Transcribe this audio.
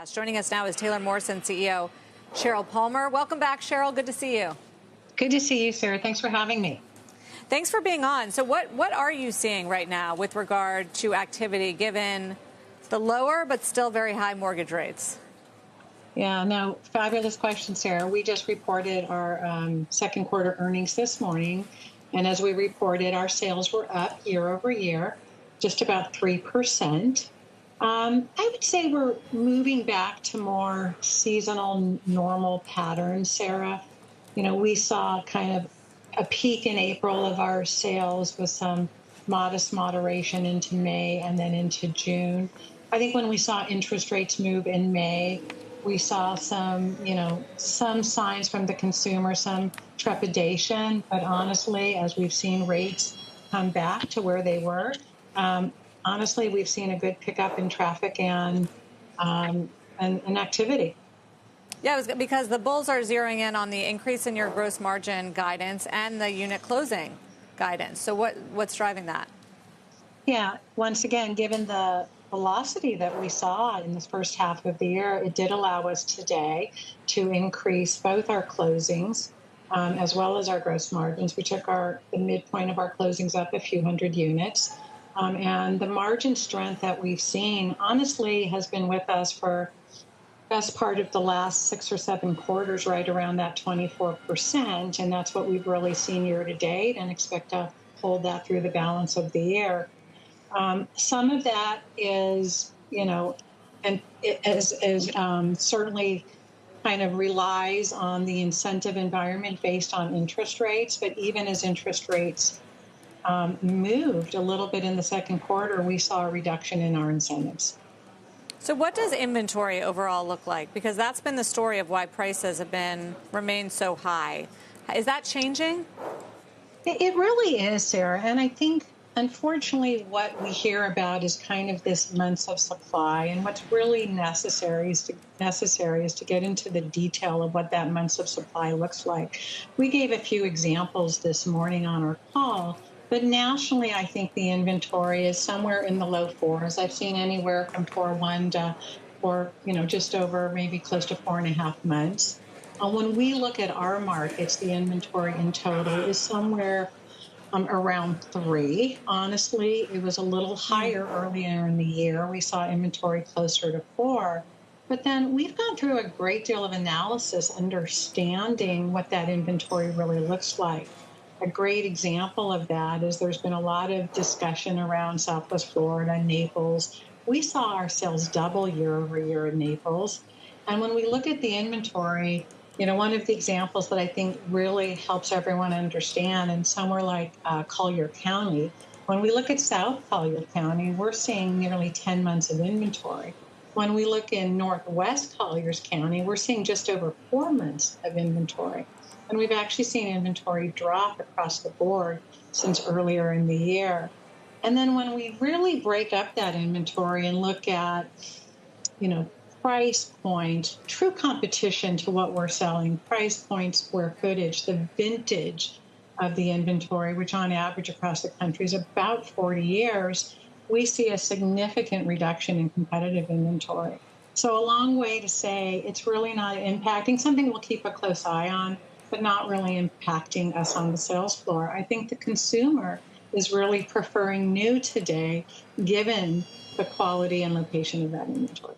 Joining us now is Taylor Morrison CEO Sheryl Palmer. Welcome back, Sheryl. Good to see you. Good to see you, Sarah. Thanks for having me. Thanks for being on. So what are you seeing right now with regard to activity given the lower but still very high mortgage rates? Yeah, no, fabulous question, Sarah. We just reported our second quarter earnings this morning. And as we reported, our sales were up year over year, just about 3%. I would say we're moving back to more seasonal, normal patterns, Sarah. You know, we saw kind of a peak in April of our sales with some modest moderation into May and then into June. I think when we saw interest rates move in May, we saw some signs from the consumer, some trepidation. But honestly, as we've seen rates come back to where they were, honestly, we've seen a good pickup in traffic and activity. Yeah, it was because the bulls are zeroing in on the increase in your gross margin guidance and the unit closing guidance. So what's driving that? Yeah, once again, given the velocity that we saw in this first half of the year, it did allow us today to increase both our closings as well as our gross margins. We took the midpoint of our closings up a few hundred units. And the margin strength that we've seen, honestly, has been with us for the best part of the last 6 or 7 quarters, right around that 24%. And that's what we've really seen year to date and expect to hold that through the balance of the year. Some of that is, and it is certainly kind of relies on the incentive environment based on interest rates. But even as interest rates moved a little bit in the second quarter, we saw a reduction in our incentives. So what does inventory overall look like? Because that's been the story of why prices have remained so high. Is that changing? It really is, Sarah. And I think, unfortunately, what we hear about is kind of this months of supply. And what's really necessary is to get into the detail of what that months of supply looks like. We gave a few examples this morning on our call. But nationally, I think the inventory is somewhere in the low 4s. I've seen anywhere from 4.1 to just over maybe close to 4.5 months. When we look at our markets, the inventory in total is somewhere around 3. Honestly, it was a little higher earlier in the year. We saw inventory closer to 4. But then we've gone through a great deal of analysis, understanding what that inventory really looks like. A great example of that is there's been a lot of discussion around Southwest Florida, Naples. We saw our sales double year over year in Naples. And when we look at the inventory, one of the examples that I think really helps everyone understand, and somewhere like Collier County, when we look at South Collier County, we're seeing nearly 10 months of inventory. When we look in Northwest Colliers County, we're seeing just over 4 months of inventory. And we've actually seen inventory drop across the board since earlier in the year. And then when we really break up that inventory and look at, price point, true competition to what we're selling, price point, square footage, the vintage of the inventory, which on average across the country is about 40 years, we see a significant reduction in competitive inventory. So a long way to say it's really not impacting, something we'll keep a close eye on, but not really impacting us on the sales floor. I think the consumer is really preferring new today, given the quality and location of that inventory.